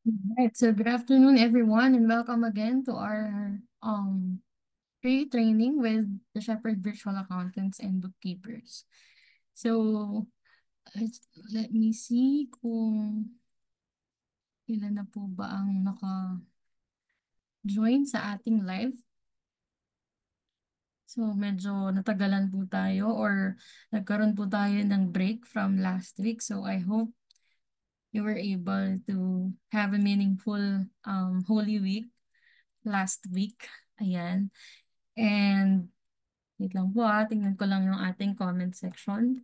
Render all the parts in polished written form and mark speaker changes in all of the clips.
Speaker 1: Right. So good afternoon, everyone, and welcome again to our free training with the Shepherd Virtual Accountants and Bookkeepers. So let's, let me see kung ilan na po ba ang naka-join sa ating live. So medyo natagalan po tayo or nagkaroon po tayo ng break from last week. So I hope you were able to have a meaningful Holy Week last week. Ayan. And wait lang po tingnan ko lang yung ating comment section.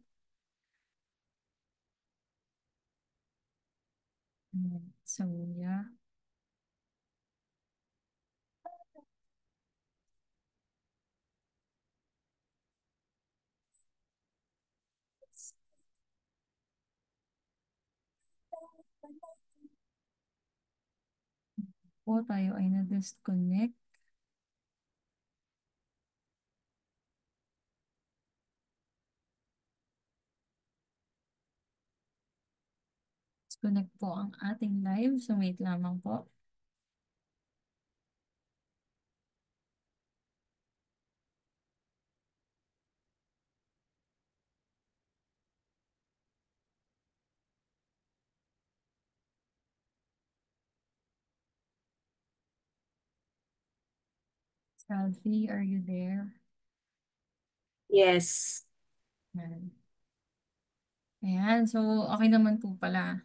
Speaker 1: So, yeah. Po tayo ay na-disconnect. Disconnect po ang ating live. So, wait lamang po. Selfie, are you there?
Speaker 2: Yes.
Speaker 1: Ayan. Ayan. So, okay naman po pala.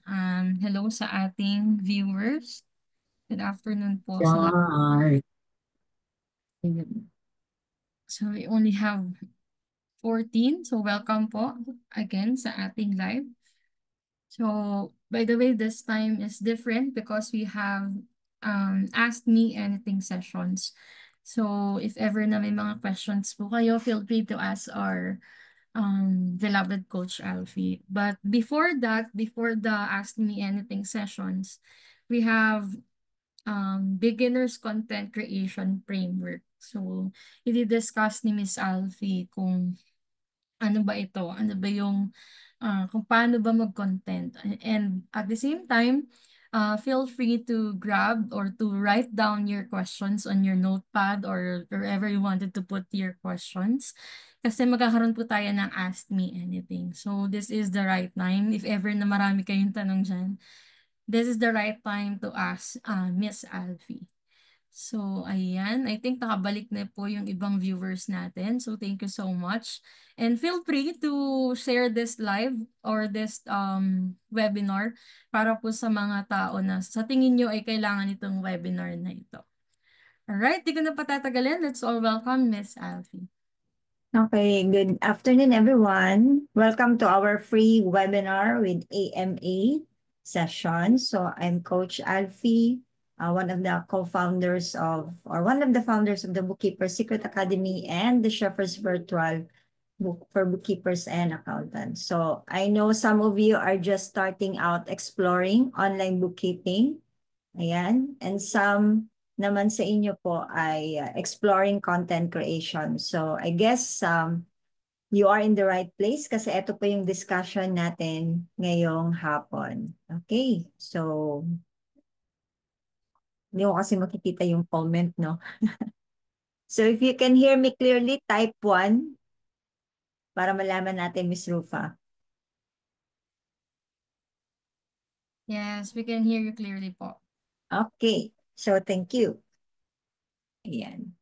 Speaker 1: Hello sa ating viewers. Good afternoon po sa lahat.
Speaker 2: Start.
Speaker 1: So, we only have 14. So, welcome po again sa ating live. So, by the way, this time is different because we have Ask Me Anything sessions. So, if ever na may mga questions po kayo, feel free to ask our beloved Coach Alfie. But before that, before the Ask Me Anything sessions, we have beginner's content creation framework. So, i-discuss ni Miss Alfie kung ano ba ito, ano ba yung, kung paano ba mag-content. And at the same time, feel free to grab or to write down your questions on your notepad or wherever you wanted to put your questions. Kasi magkakaroon po tayo ng Ask Me Anything. So this is the right time. If ever na marami kayong tanong dyan, this is the right time to ask Miss Alfie. So, ayan. I think nakabalik na po yung ibang viewers natin. So, thank you so much. And feel free to share this live or this webinar para po sa mga tao na sa tingin nyo ay kailangan itong webinar na ito. Alright, di ko na patatagalin. Let's all welcome Miss Alfie.
Speaker 2: Okay, good afternoon, everyone. Welcome to our free webinar with AMA session. So I'm Coach Alfie, one of the co-founders or one of the founders of the Bookkeeper Secret Academy and the Shepherd's Virtual Book for Bookkeepers and Accountants. So I know some of you are just starting out exploring online bookkeeping. Ayan. And some naman sa inyo po ay exploring content creation. So I guess you are in the right place kasi ito po yung discussion natin ngayong hapon. Okay. So hindi ko kasi makikita yung comment, no? So if you can hear me clearly, type 1 para malaman natin, Miss Rufa.
Speaker 1: Yes, we can hear you clearly po.
Speaker 2: Okay. So thank you. Ayan.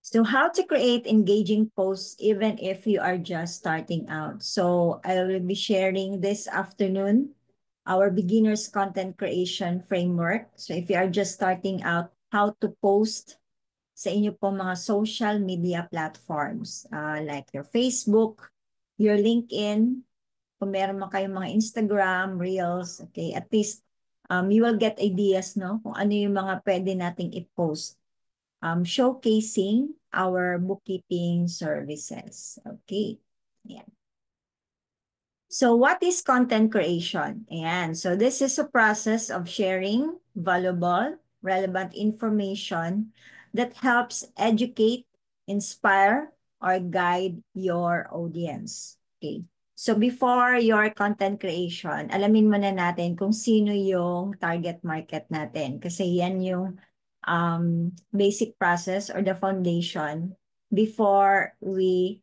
Speaker 2: So how to create engaging posts even if you are just starting out. So I will be sharing this afternoon our beginners content creation framework. So if you are just starting out, how to post sa inyo po mga social media platforms like your Facebook, your LinkedIn, kung meron man kayong mga Instagram, Reels, okay, at least you will get ideas, no, kung ano yung mga pwede nating i-post showcasing our bookkeeping services. Okay. Yeah. So what is content creation? Ayan. So this is a process of sharing valuable, relevant information that helps educate, inspire, or guide your audience. Okay. So before your content creation, alamin muna natin kung sino yung target market natin. Kasi yan yung basic process or the foundation before we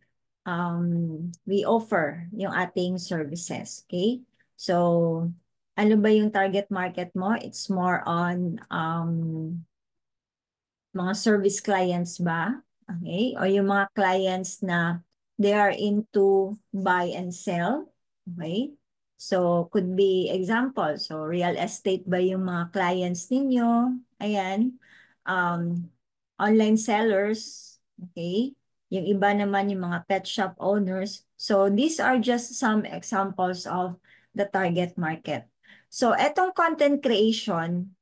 Speaker 2: offer yung ating services. Okay? So ano ba yung target market mo? It's more on mga service clients ba? Okay? O yung mga clients na they are into buy and sell. Okay? So, could be example. So, real estate ba yung mga clients ninyo? Ayan. Um, online sellers. Okay? Yung iba naman yung mga pet shop owners. So, these are just some examples of the target market. So, etong content creation,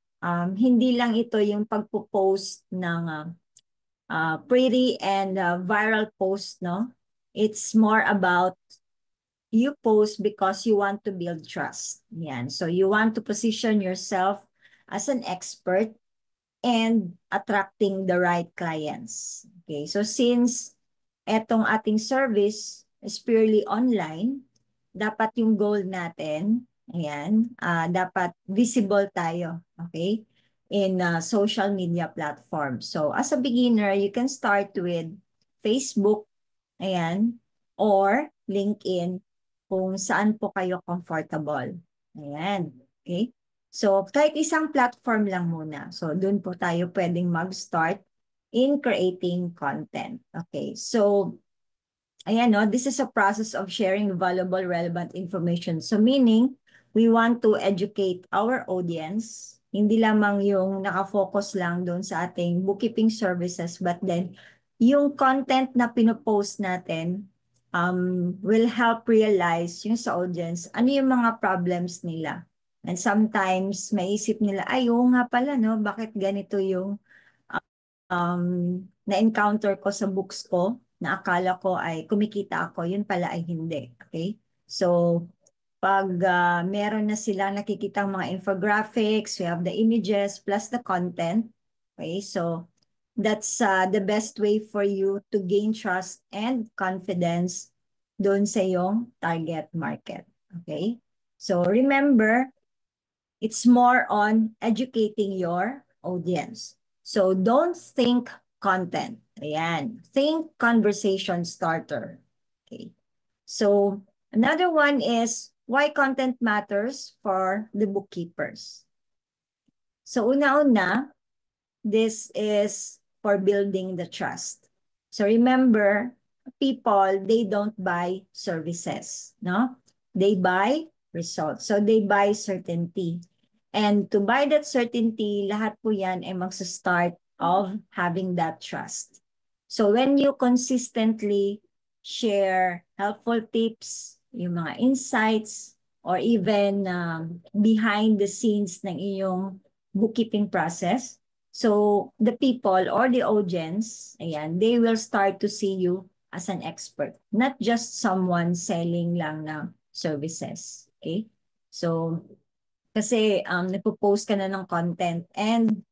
Speaker 2: hindi lang ito yung pagpo-post ng pretty and viral post, no? It's more about you post because you want to build trust. Yan. So you want to position yourself as an expert and attracting the right clients. Okay, so since etong ating service is purely online, dapat yung goal natin, ayan, dapat visible tayo, okay, in social media platforms. So as a beginner, you can start with Facebook, ayan, or LinkedIn kung saan po kayo comfortable. Ayan, okay? So, kahit isang platform lang muna. So, dun po tayo pwedeng mag-start in creating content. Okay, so, ayan no, this is a process of sharing valuable, relevant information. So, meaning, we want to educate our audience. Hindi lamang yung nakafocus lang doon sa ating bookkeeping services, but then, yung content na pinopost natin will help realize yung sa audience, ano yung mga problems nila. And sometimes, maisip nila, ay, oo nga pala, no? Bakit ganito yung na-encounter ko sa books ko na akala ko ay kumikita ako, yun pala ay hindi. Okay? So, pag meron na silang nakikitang mga infographics, we have the images plus the content. Okay? So, that's the best way for you to gain trust and confidence doon sa iyong target market. Okay? So, remember, it's more on educating your audience. So don't think content. Ayan. Think conversation starter. Okay. So another one is why content matters for the bookkeepers. So una-una, this is for building the trust. So remember, people, they don't buy services, no? They buy results. So they buy certainty. And to buy that certainty, lahat po yan ay magsa-start of having that trust. So when you consistently share helpful tips, yung mga insights, or even behind the scenes ng iyong bookkeeping process, so the people or the audience, ayan, they will start to see you as an expert, not just someone selling lang na services. Okay? So, kasi nagpo-post ka na ng content and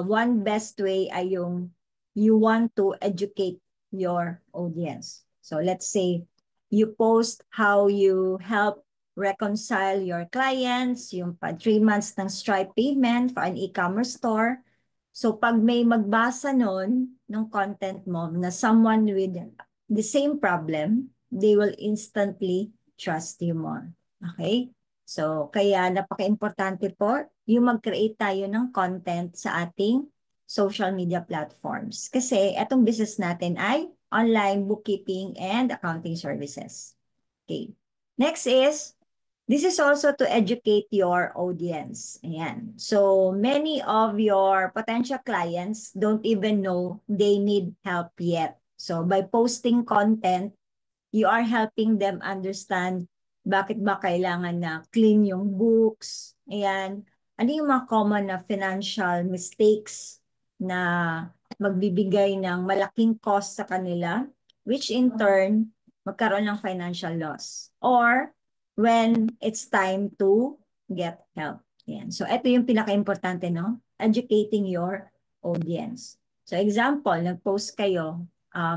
Speaker 2: one best way ay yung you want to educate your audience. So let's say you post how you help reconcile your clients, yung pa 3 months ng Stripe payment for an e-commerce store. So pag may magbasa nun ng content mo na someone with the same problem, they will instantly trust you more. Okay? So, kaya napaka-importante po yung mag-create tayo ng content sa ating social media platforms. Kasi etong business natin ay online bookkeeping and accounting services. Okay. Next is, this is also to educate your audience. Ayan. So, many of your potential clients don't even know they need help yet. So, by posting content, you are helping them understand bakit ba kailangan na clean yung books. Ayan. Ano yung mga common na financial mistakes na magbibigay ng malaking cost sa kanila, which in turn, magkaroon ng financial loss. Or when it's time to get help. Ayan. So, ito yung pinaka-importante, no? Educating your audience. So, example, nag-post kayo,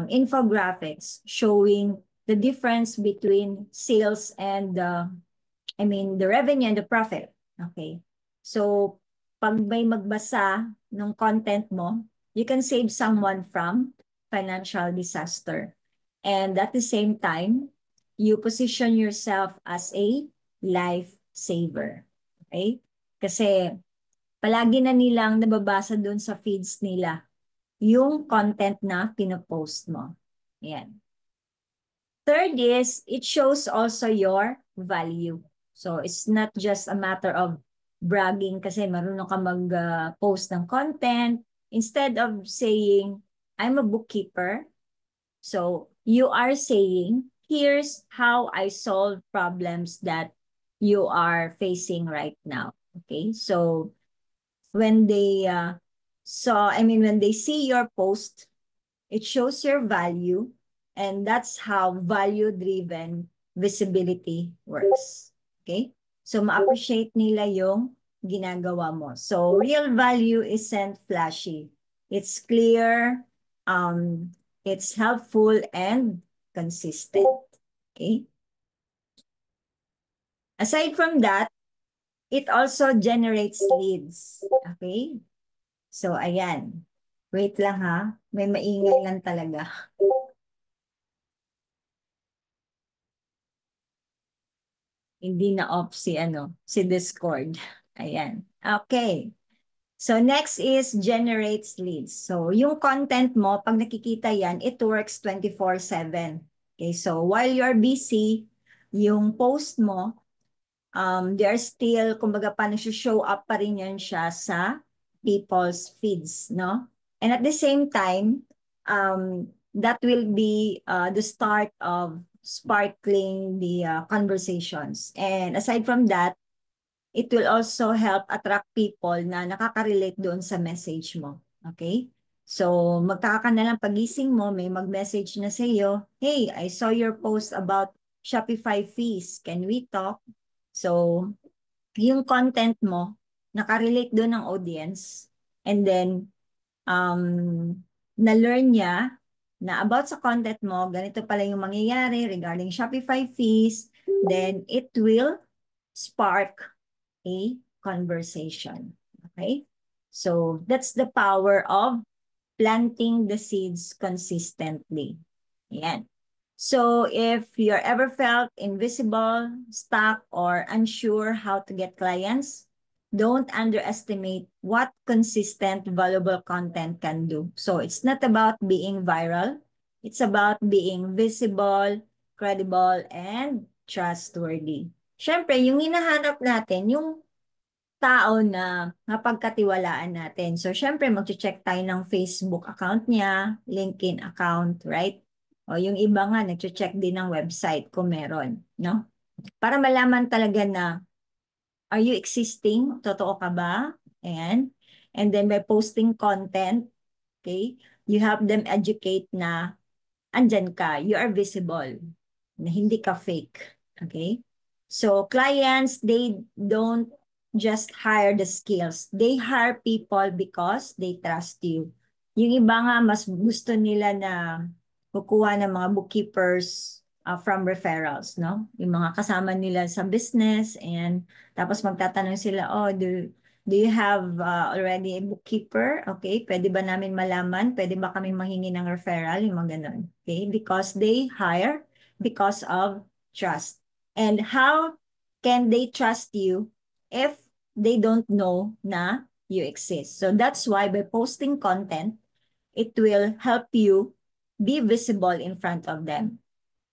Speaker 2: infographics showing the difference between sales and the revenue and the profit. Okay. So, pag may magbasa ng content mo, you can save someone from financial disaster. And at the same time, you position yourself as a lifesaver. Okay? Kasi palagi na nilang nababasa doon sa feeds nila yung content na pinopost mo. Yan. Third is, it shows also your value. So, it's not just a matter of bragging kasi marunong ka mag-post ng content. Instead of saying, I'm a bookkeeper, so you are saying, here's how I solve problems that you are facing right now. Okay, so when they when they see your post, it shows your value, and that's how value-driven visibility works. Okay? So, ma-appreciate nila yung ginagawa mo. So, real value isn't flashy. It's clear, it's helpful, and consistent. Okay? Aside from that, it also generates leads. Okay? So, ayan. Wait lang ha. May maingay lang talaga. Hindi na off si Discord. Ayan. Okay. So next is generates leads. So yung content mo, pag nakikita yan, it works 24/7. Okay, so while you're busy, yung post mo, they are still, kumbaga pa, show up pa rin yan siya sa people's feeds, no? And at the same time, that will be the start of sparkling the conversations. And aside from that, it will also help attract people na nakaka-relate doon sa message mo. Okay? So, magtaka ka na lang pagising mo, may mag-message na sa iyo, hey, I saw your post about Shopify fees. Can we talk? So, yung content mo, nakarelate doon ng audience. And then, na-learn niya na about sa content mo, ganito pala yung mangyayari regarding Shopify fees, then it will spark a conversation. Okay? So, that's the power of planting the seeds consistently. Yan. So, if you're ever felt invisible, stuck, or unsure how to get clients, don't underestimate what consistent, valuable content can do. So, it's not about being viral. It's about being visible, credible, and trustworthy. Siyempre, yung hinahanap natin, yung tao na mapagkatiwalaan natin. So, syempre, mag-check tayo ng Facebook account niya, LinkedIn account, right? O yung iba nga, nag-check din ng website kung meron, no? Para malaman talaga na, are you existing? Totoo ka ba? And then by posting content, okay, you help them educate na andyan ka, you are visible, na hindi ka fake. Okay? So clients, they don't just hire the skills. They hire people because they trust you. Yung iba nga, mas gusto nila na kukuha ng mga bookkeepers from referrals, no? Yung mga kasama nila sa business, and tapos magtatanong sila, oh, do you have already a bookkeeper? Okay, pwede ba namin malaman? Pwede ba kami manghingi ng referral? Yung mga ganun. Okay, because they hire because of trust. And how can they trust you if they don't know na you exist? So that's why by posting content, it will help you be visible in front of them.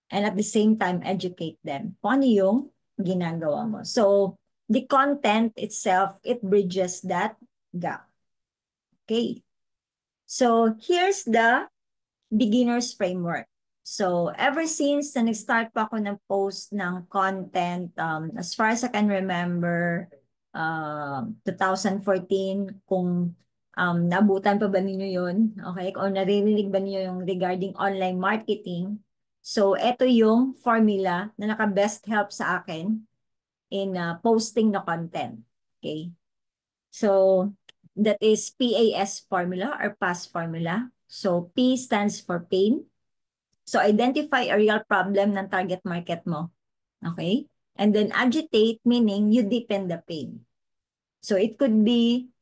Speaker 2: And at the same time, educate them kung ano yung ginagawa mo. So, the content itself, it bridges that gap. Okay. So, here's the beginner's framework. So, ever since na nag-start pa ako ng post ng content, as far as I can remember, 2014, kung naabutan pa ba ninyo yun? Okay? O naririnig ba niyo yung regarding online marketing? So, ito yung formula na naka-best help sa akin in posting the content. Okay? So, that is PAS formula or PAS formula. So, P stands for pain, So identify a real problem ng target market mo. Okay? And then agitate, meaning you deepen the pain. So it could be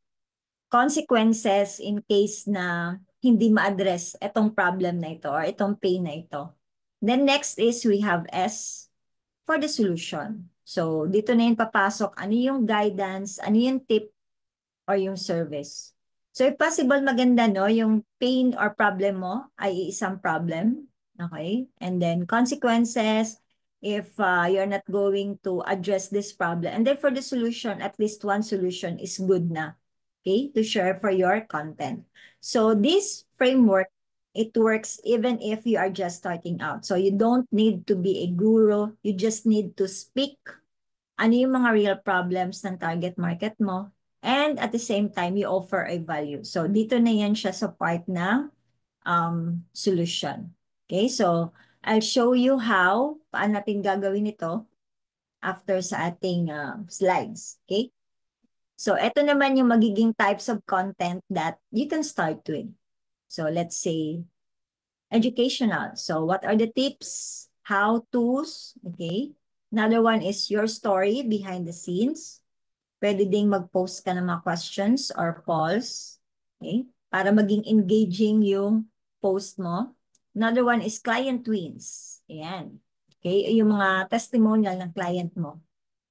Speaker 2: consequences in case na hindi ma-address itong problem na ito or itong pain na ito. Then next is we have S for the solution. So dito na yung papasok, ano yung guidance, ano yung tip or yung service. So if possible, maganda no, yung pain or problem mo ay isang problem. Okay? And then consequences, if you're not going to address this problem. And then for the solution, at least one solution is good na. Okay? To share for your content. So this framework, it works even if you are just starting out. So you don't need to be a guru. You just need to speak ano yung mga real problems ng target market mo, and at the same time, you offer a value. So, dito na yan siya sa part ng solution. Okay, so, I'll show you how, paano natin gagawin ito after sa ating slides. Okay, so, ito naman yung magiging types of content that you can start with. So, let's say, educational. So, what are the tips, how-tos, okay? Another one is your story behind the scenes. Pwede ding mag-post ka ng mga questions or polls, okay? Para maging engaging yung post mo. Another one is client wins. Ayan. Okay, yung mga testimonial ng client mo.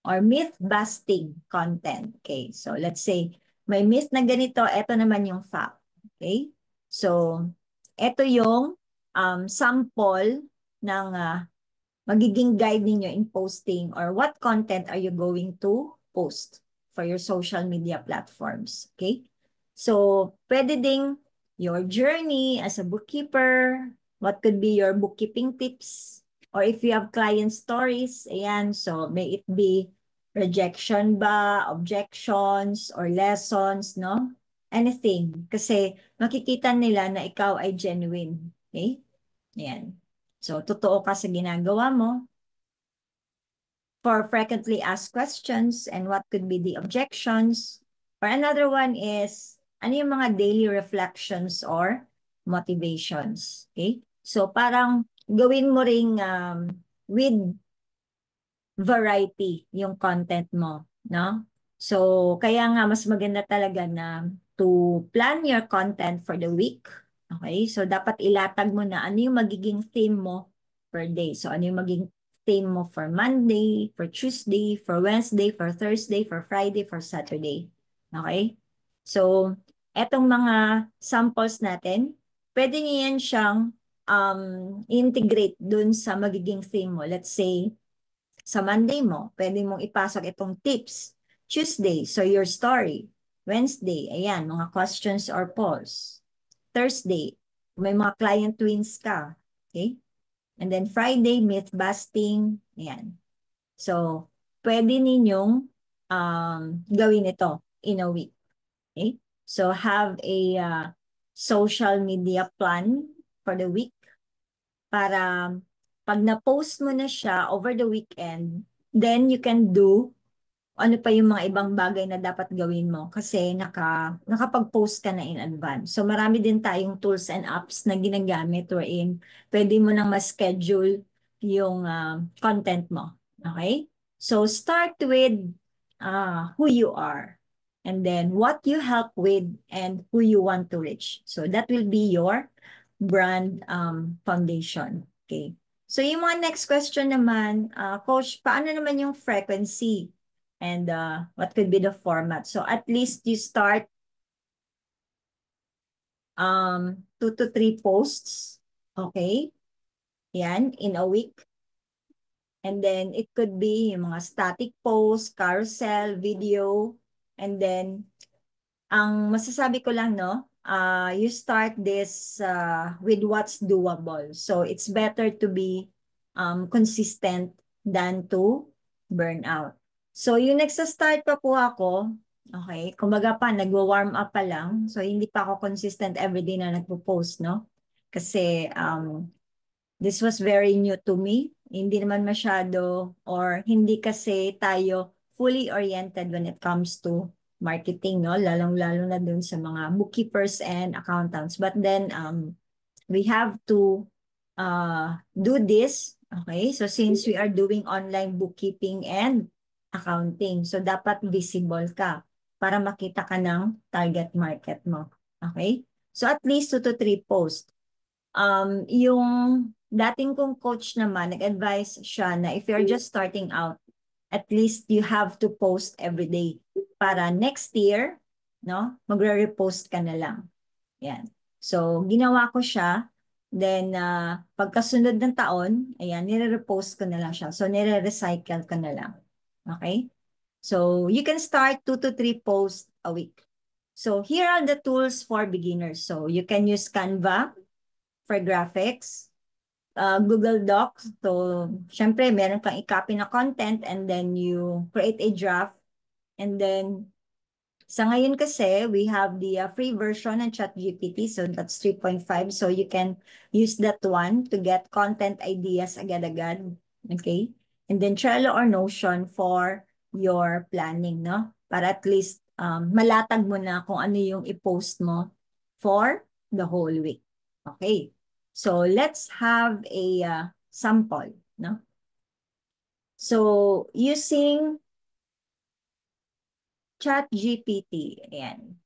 Speaker 2: Or myth-busting content. Okay, so let's say, may myth na ganito, eto naman yung fact. Okay, so, eto yung sample ng magiging guide ninyo in posting or what content are you going to post for your social media platforms. Okay? So, pwede ding your journey as a bookkeeper, what could be your bookkeeping tips, or if you have client stories, ayan, so may it be rejection ba, objections, or lessons, no? Anything. Kasi makikita nila na ikaw ay genuine. Okay? Ayan. So, totoo ka sa ginagawa mo. For frequently asked questions and what could be the objections. Or another one is, ano yung mga daily reflections or motivations. Okay? So, parang gawin mo ring with variety yung content mo, no? So, kaya nga mas maganda talaga na to plan your content for the week. Okay? So, dapat ilatag mo na ano yung magiging theme mo per day. So, ano yung magiging theme mo for Monday, for Tuesday, for Wednesday, for Thursday, for Friday, for Saturday. Okay? So, etong mga samples natin, pwede niyo yan siyang integrate dun sa magiging theme mo. Let's say, sa Monday mo, pwede mong ipasok itong tips. Tuesday, so your story. Wednesday, ayan, mga questions or polls. Thursday, may mga client wins ka. Okay? And then Friday, myth busting. Ayan. So, pwede ninyong gawin ito in a week. Okay? So, have a social media plan for the week para pag na-post mo na siya over the weekend, then you can do ano pa yung mga ibang bagay na dapat gawin mo kasi nakapag-post ka na in advance. So marami din tayong tools and apps na ginagamit wherein pwede mo nang ma-schedule yung content mo. Okay? So start with who you are and then what you help with and who you want to reach. So that will be your brand foundation. Okay? So yung mga next question naman, Coach, paano naman yung frequency? And what could be the format? So at least you start 2 to 3 posts. Okay? Yan, in a week. And then it could be yung mga static posts, carousel, video. And then, ang masasabi ko lang, no, you start this with what's doable. So it's better to be consistent than to burn out. So yung nagsa-start pa po ako, okay, kumbaga pa, nagwa-warm up pa lang. So hindi pa ako consistent everyday na nagpo-post, no? Kasi this was very new to me. Hindi naman masyado or hindi kasi tayo fully oriented when it comes to marketing, no? Lalong-lalo na dun sa mga bookkeepers and accountants. But then we have to do this. Okay, so since we are doing online bookkeeping and accounting, so dapat visible ka para makita ka ng target market mo. Okay? So at least 2 to 3 posts. Yung dating kong coach naman, nag-advise siya na if you're just starting out, at least you have to post every day para next year, no, magre-repost ka na lang. Yan. So, ginawa ko siya. Then, pagkasunod ng taon, ayan, nire-repost ko na lang siya. So, nire-recycle ko na lang. Okay? So, you can start 2 to 3 posts a week. So, here are the tools for beginners. So, you can use Canva for graphics, Google Docs. So, syempre, meron kang i-copy na content and then you create a draft. And then, sa ngayon kasi, we have the free version ng ChatGPT. So, that's 3.5. So, you can use that one to get content ideas agad-agad. Okay? And then, Trello or Notion for your planning, no? Para at least malatag mo na kung ano yung i-post mo for the whole week. Okay? So, let's have a sample, no? So, using ChatGPT, ayan.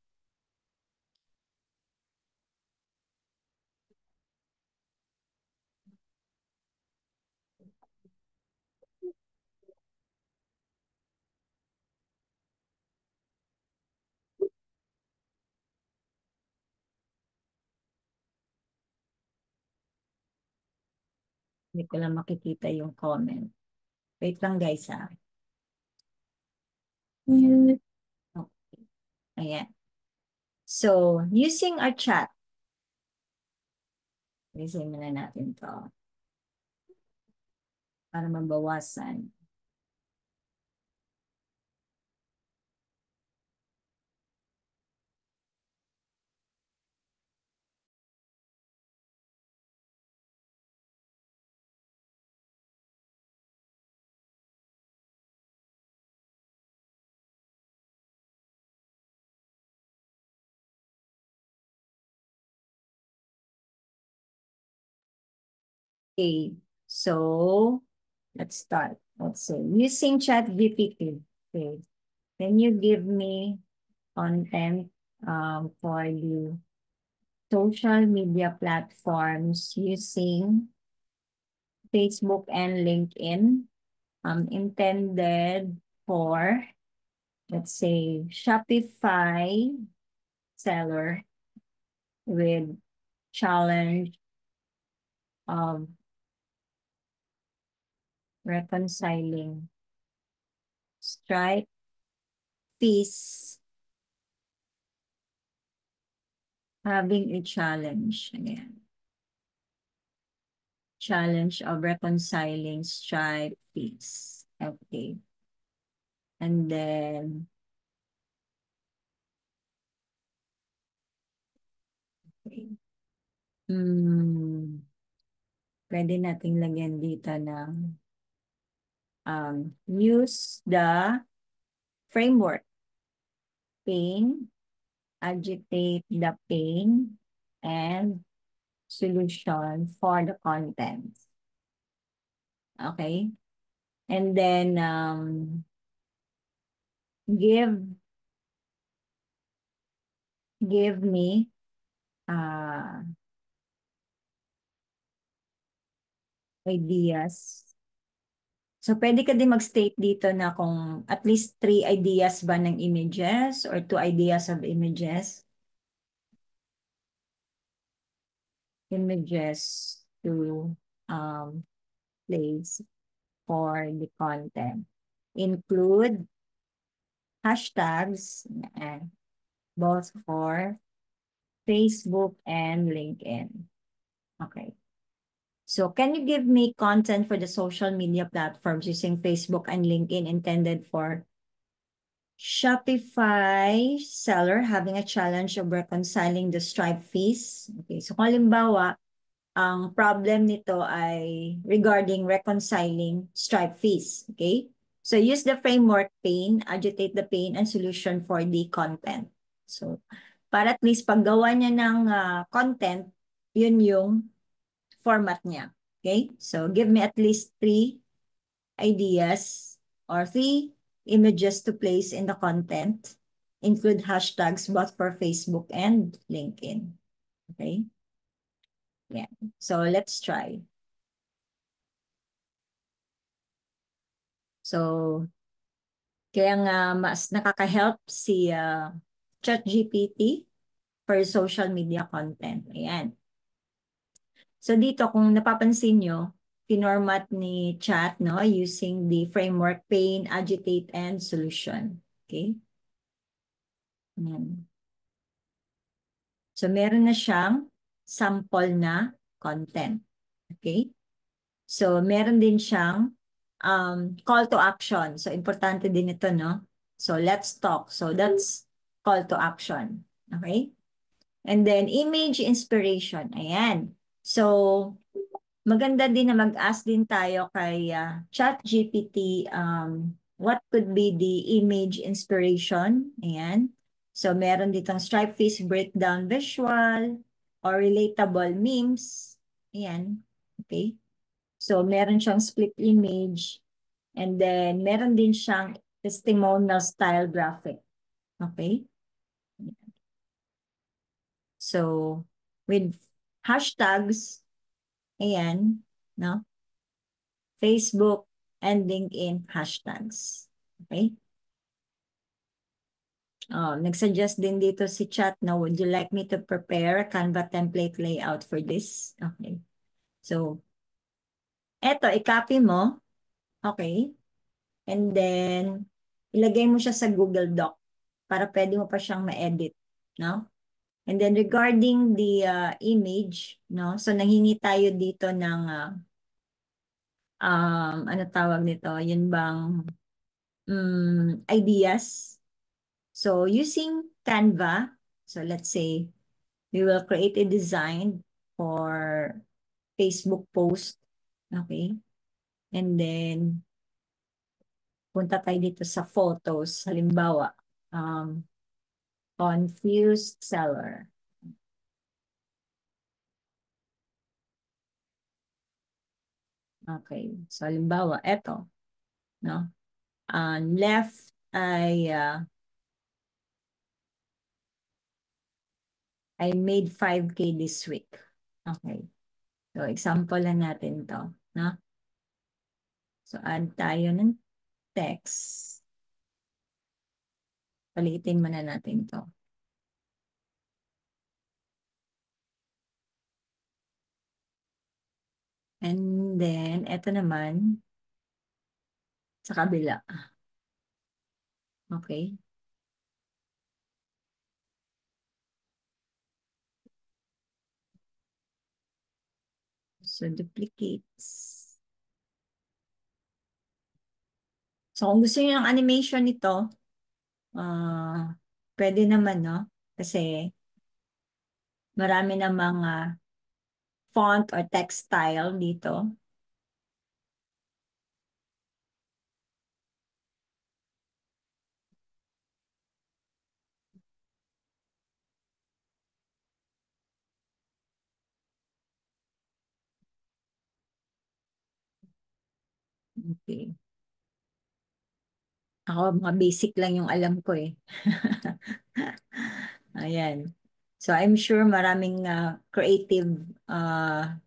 Speaker 2: Hindi ko lang makikita yung comment. Wait lang guys ha. Okay. Ayan. So, using our chat. Resume na natin to para mabawasan. Okay. So, let's start. Let's say, using ChatGPT. Okay. Can you give me content for the social media platforms using Facebook and LinkedIn intended for, let's say, Shopify seller with challenge of reconciling Stripe fees, having a challenge again. Challenge of reconciling Stripe fees. Okay. And then, okay. Pwede nating lagyan dito ng use the framework. Pain, agitate the pain, and solution for the content. Okay? And then give me ideas. So, pwede ka din mag-state dito na kung at least 3 ideas ba ng images or 2 ideas of images. Images to place for the content. Include hashtags both for Facebook and LinkedIn. Okay. So can you give me content for the social media platforms using Facebook and LinkedIn intended for Shopify seller having a challenge of reconciling the Stripe fees? Okay, so kung halimbawa, ang problem nito ay regarding reconciling Stripe fees. Okay? So use the framework pain, agitate the pain, and solution for the content. So para at least paggawa niya ng content, yun yung format niya. Okay? So give me at least 3 ideas or 3 images to place in the content. Include hashtags both for Facebook and LinkedIn. Okay? Yeah. So let's try. So kaya nga mas nakaka-help si ChatGPT for social media content. Ayan. So dito kung napapansin nyo, pinormat ni chat no using the framework pain, agitate, and solution. Okay? Ayan. So meron na siyang sample na content. Okay? So meron din siyang call to action. So importante din ito, no? So let's talk. So that's call to action. Okay? And then image inspiration. Ayan. So maganda din na mag-ask din tayo kay ChatGPT what could be the image inspiration. Ayan. So meron ditong stripe face breakdown visual or relatable memes. Ayan. Okay. So meron siyang split image and then meron din siyang testimonial style graphic. Okay. So with hashtags, ayan, no? Facebook and LinkedIn hashtags. Okay? Nagsuggest din dito si chat na would you like me to prepare a Canva template layout for this? Okay. So, eto, i-copy mo. Okay. And then, ilagay mo siya sa Google Doc para pwede mo pa siyang ma-edit. No? And then regarding the image, no? So, nanghingi tayo dito ng ano tawag nito? Yun bang ideas. So using Canva, so let's say we will create a design for Facebook post. Okay. And then punta tayo dito sa photos. Halimbawa, confused seller. Okay. So halimbawa, eto. No? Left ay I made 5K this week. Okay. So example lang natin to. No? So add tayo ng text. Paliitin muna natin to. And then, eto naman, sa kabila. Okay. So, duplicates. So, kung gusto niyo ng animation nito, pwede naman, no? Kasi, marami na mga font or text style dito. Okay. Ako, mga basic lang yung alam ko eh. Ayan. So, I'm sure maraming creative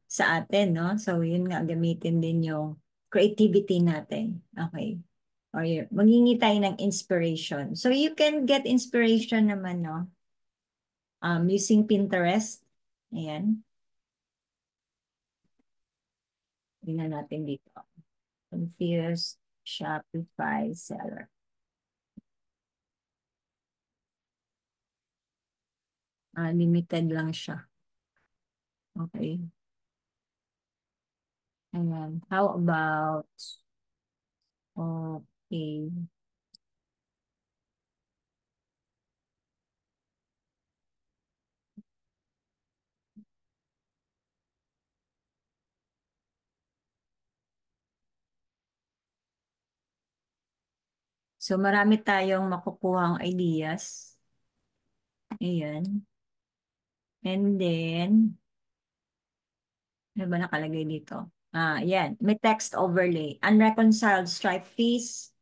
Speaker 2: sa atin, no? So, yun nga, gamitin din yung creativity natin. Okay. Or maghingi tayo ng inspiration. So, you can get inspiration naman, no? Using Pinterest. Ayan. Tingnan natin dito. Confused Shopify seller. Limited lang siya. Okay. Ayan. How about, okay. So, marami tayong makukuhang ideas. Ayan. And then, Ano ba nakalagay dito? Yan. May text overlay. Unreconciled stripe fees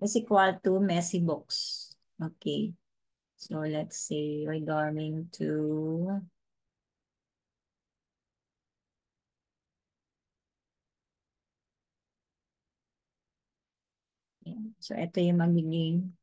Speaker 2: is equal to messy books. Okay. So let's say we're going to yan. So ito yung magiging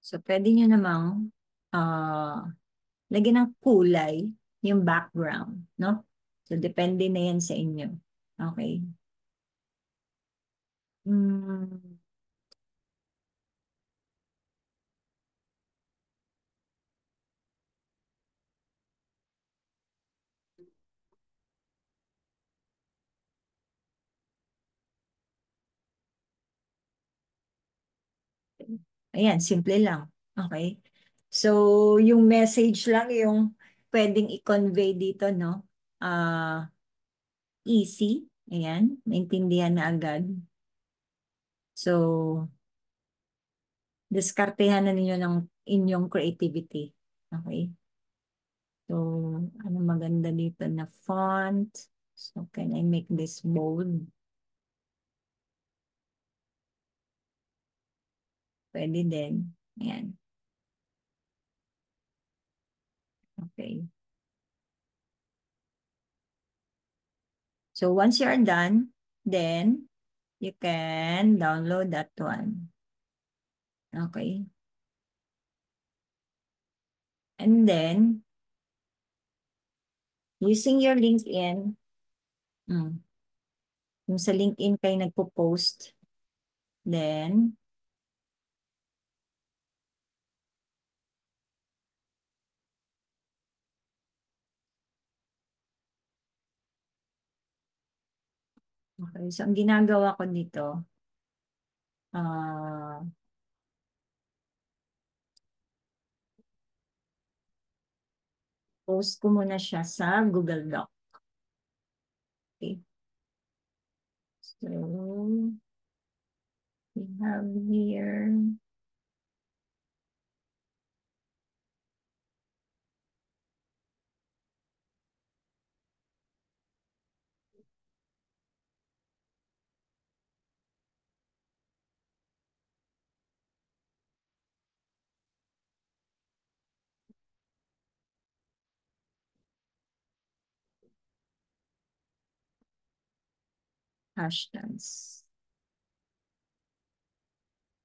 Speaker 2: so pwede nyo namang lagyan ng kulay yung background, no? So depende na yan sa inyo. Okay. Hmm. Ayan, simple lang. Okay. So, yung message lang yung pwedeng i-convey dito, no? Easy. Ayan, maintindihan na agad. So, diskartehan na ninyo ng inyong creativity. Okay. So, ano maganda dito na font? So, can I make this bold? Pwede din. Ayan. Okay. So, once you're done, then you can download that one. Okay. And then, using your LinkedIn, mm, yung sa LinkedIn kayo nagpo-post, then, okay. So, ang ginagawa ko dito, ah, post ko muna siya sa Google Doc. Okay. So, we have here, hashtags.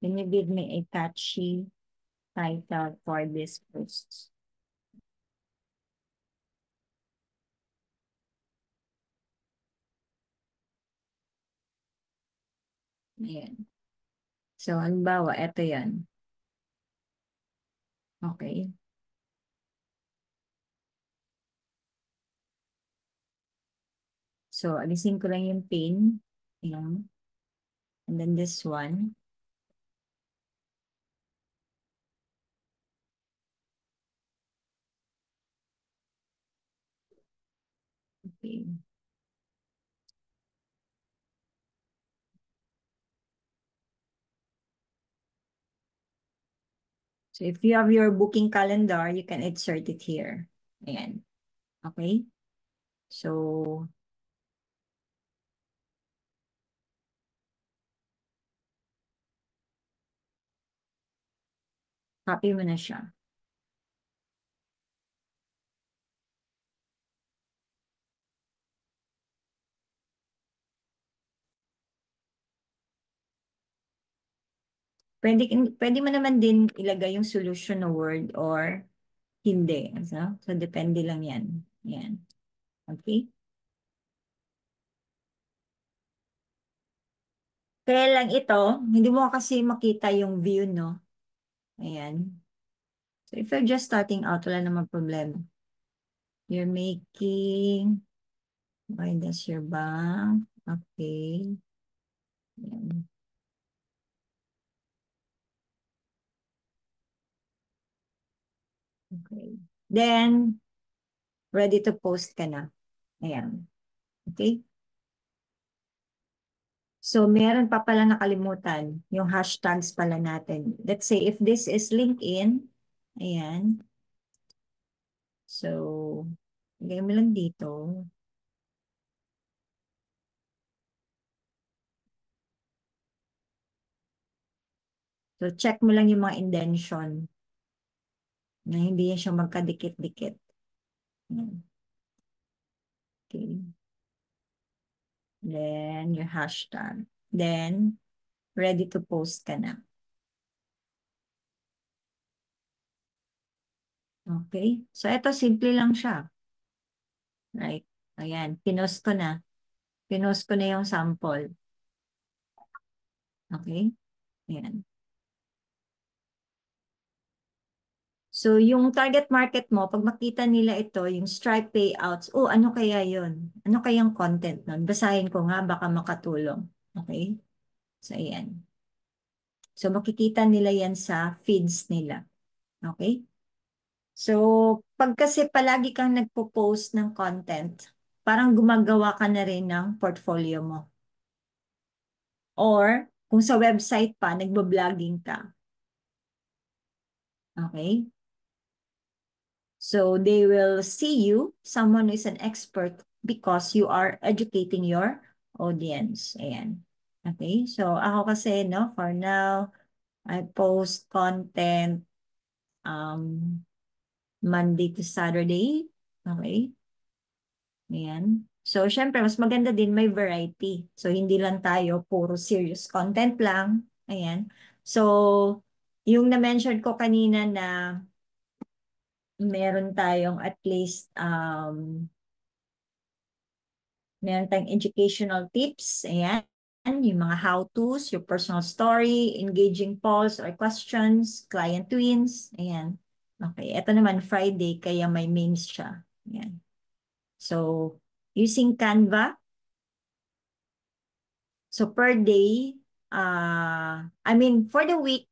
Speaker 2: Can you give me a catchy title for this post? Ayan. So, halimbawa, ito yan. Okay. So, alisin ko lang yung pin. Ayan. And then this one. Okay. So, if you have your booking calendar, you can insert it here. Ayan. Okay. So, copy mo na siya. Pwede, pwede mo naman din ilagay yung solution na word or hindi. So, depende lang yan. Yan. Okay? Kaya lang ito, hindi mo kasi makita yung view, no? Ayan. So, if you're just starting out, wala namang problema. You're making, why does your bank? Okay. Ayan. Okay. Then, ready to post ka na. Ayan. Okay? So, meron pa pala nakalimutan. Yung hashtags pala natin. Let's say, if this is LinkedIn, ayan. So, lagay mo lang dito. So, check mo lang yung mga indention na hindi yan siya magkadikit-dikit. Ayan. Okay. Then, your hashtag. Then, ready to post ka na. Okay? So, ito, simple lang siya. Right? Ayan, pinost ko na. Pinost ko na yung sample. Okay? Ayan. So, yung target market mo, pag makita nila ito, yung Stripe payouts, oh, ano kaya yun? Ano kayang content nun? Basahin ko nga, baka makatulong. Okay? So, ayan. So, makikita nila yan sa feeds nila. Okay? So, pag kasi palagi kang nagpo-post ng content, parang gumagawa ka na rin ng portfolio mo. Or, kung sa website pa, nagbo-blogging ka. Okay? So they will see you, someone who is an expert, because you are educating your audience. Ayan. Okay? So ako kasi, no, for now, I post content um, Monday to Saturday. Okay? Ayan. So, syempre, mas maganda din may variety. So, hindi lang tayo puro serious content lang. Ayan. So, yung na-mention ko kanina na meron tayong at least meron tayong educational tips. Ayan. Yung mga how-tos, your personal story, engaging polls or questions, client wins. Ayan. Okay. Ito naman Friday, kaya may memes siya. Ayan. So, using Canva. So, per day, I mean, for the week,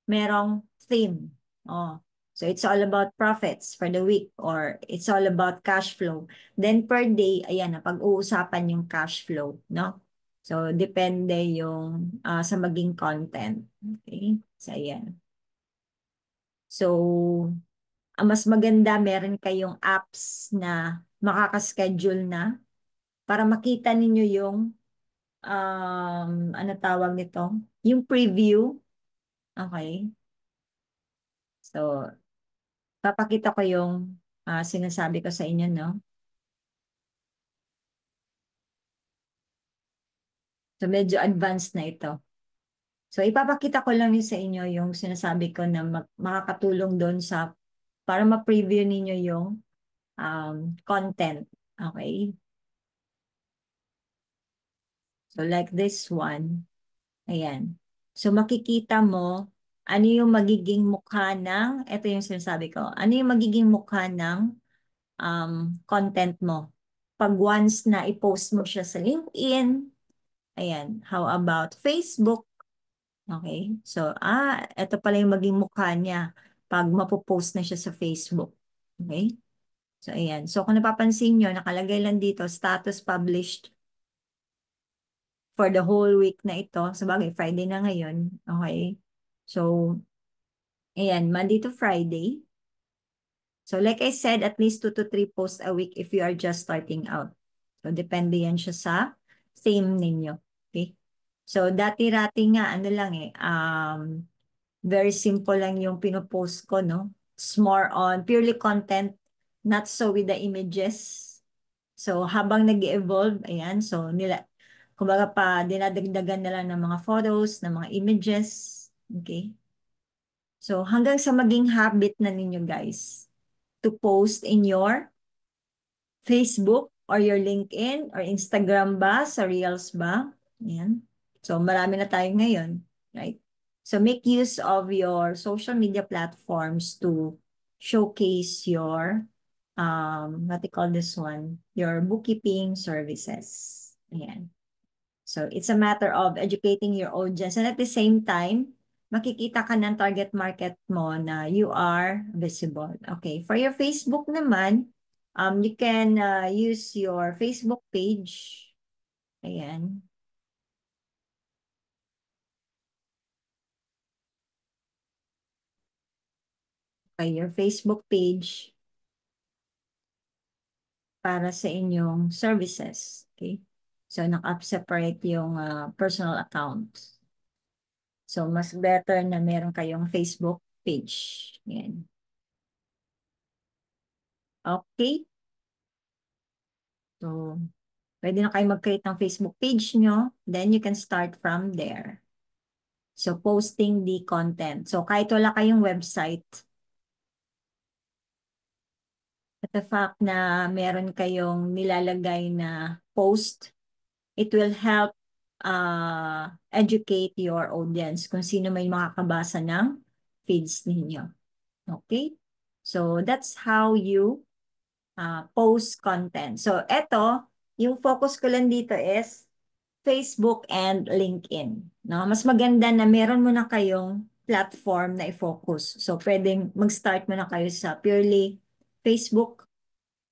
Speaker 2: merong theme. Oh. So it's all about profits for the week or it's all about cash flow. Then per day, ayan na, pag-uusapan yung cash flow, no? So depende yung sa maging content. Okay? So ayan. So ang mas maganda, meron kayong apps na makaka-schedule na para makita ninyo yung ano tawag nito? Yung preview. Okay? So papakita ko yung sinasabi ko sa inyo, no? So, medyo advanced na ito. So, ipapakita ko lang yun sa inyo yung sinasabi ko na makakatulong doon sa para ma-preview ninyo yung content. Okay? So, like this one. Ayan. So, makikita mo ano yung magiging mukha ng, ito yung sinasabi ko, ano yung magiging mukha ng content mo. Pag once na i-post mo siya sa LinkedIn, ayan, how about Facebook? Okay? So, ito pala yung maging mukha niya pag mapopost na siya sa Facebook. Okay? So, ayan. So, kung napapansin nyo, nakalagay lang dito, status published for the whole week na ito. Sabagay, Friday na ngayon. Okay? So, ayan, Monday to Friday. So, like I said, at least 2 to 3 posts a week if you are just starting out. So, depende yan siya sa theme ninyo. Okay? So, dati-rati nga, ano lang very simple lang yung pinopost ko, no? It's more on purely content, not so with the images. So, habang nag-evolve, ayan, so kumbaga pa, dinadagdagan na lang ng mga photos, ng mga images. Okay? So, hanggang sa maging habit na ninyo, guys, to post in your Facebook or your LinkedIn or Instagram ba, sa Reels ba? Ayan. So, marami na tayo ngayon, right? So, make use of your social media platforms to showcase your, what do you call this one? Your bookkeeping services. Ayan. So, it's a matter of educating your audience and at the same time, makikita ka ng target market mo na you are visible. Okay, for your Facebook naman, you can use your Facebook page. Ayan. Okay, your Facebook page para sa inyong services. Okay? So, naka-separate yung personal account. So, mas better na meron kayong Facebook page. Yan. Okay? So, pwede na kayo mag-create ng Facebook page nyo. Then, you can start from there. So, posting the content. So, kahit wala kayong website, at the fact na meron kayong nilalagay na post, it will help educate your audience kung sino may makakabasa ng feeds ninyo. Okay? So, that's how you post content. So, eto, yung focus ko lang dito is Facebook and LinkedIn. No? Mas maganda na meron mo na kayong platform na i-focus. So, pwedeng mag-start mo na kayo sa purely Facebook.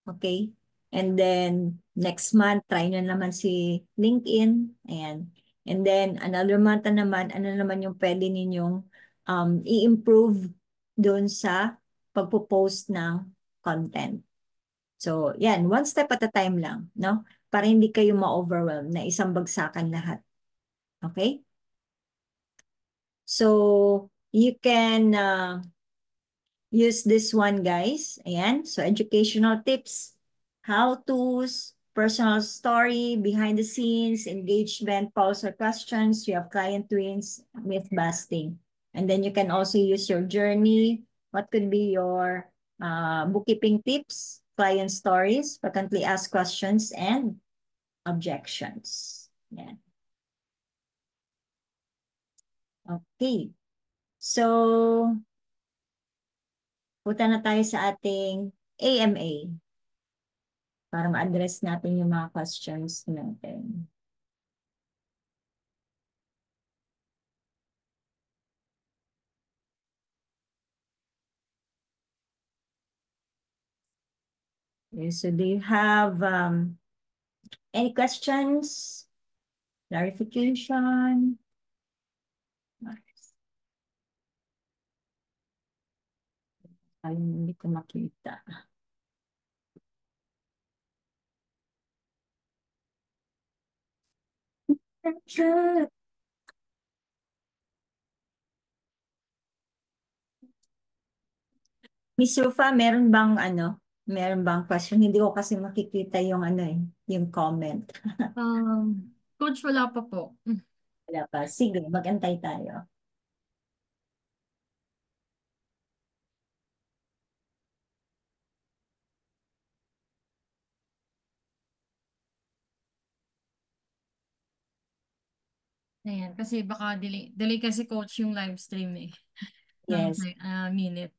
Speaker 2: Okay? And then, next month, try nyo naman si LinkedIn. Ayan. And then, another month na naman, ano naman yung pwede ninyong i-improve doon sa pagpo-post ng content. So, yan, one step at a time lang, no? Para hindi kayo ma-overwhelm na isang bagsakan lahat. Okay? So, you can use this one, guys. Ayan. So, educational tips, how-tos, personal story, behind the scenes, engagement, polls or questions. You have client wins, myth busting. And then you can also use your journey. What could be your bookkeeping tips, client stories, frequently asked questions, and objections. Yan. Okay. So, punta na tayo sa ating AMA para ma-address natin yung mga questions natin. Okay, so do you have any questions? Clarification? Ay, hindi ko makita. Miss Rufa, meron bang question? Hindi ko kasi makikita yung yung comment.
Speaker 1: Coach, wala pa po.
Speaker 2: Wala pa. Sige, magantay tayo.
Speaker 1: Ayan, kasi baka delay kasi coach yung live stream eh. Ng
Speaker 2: Yes.
Speaker 1: minute.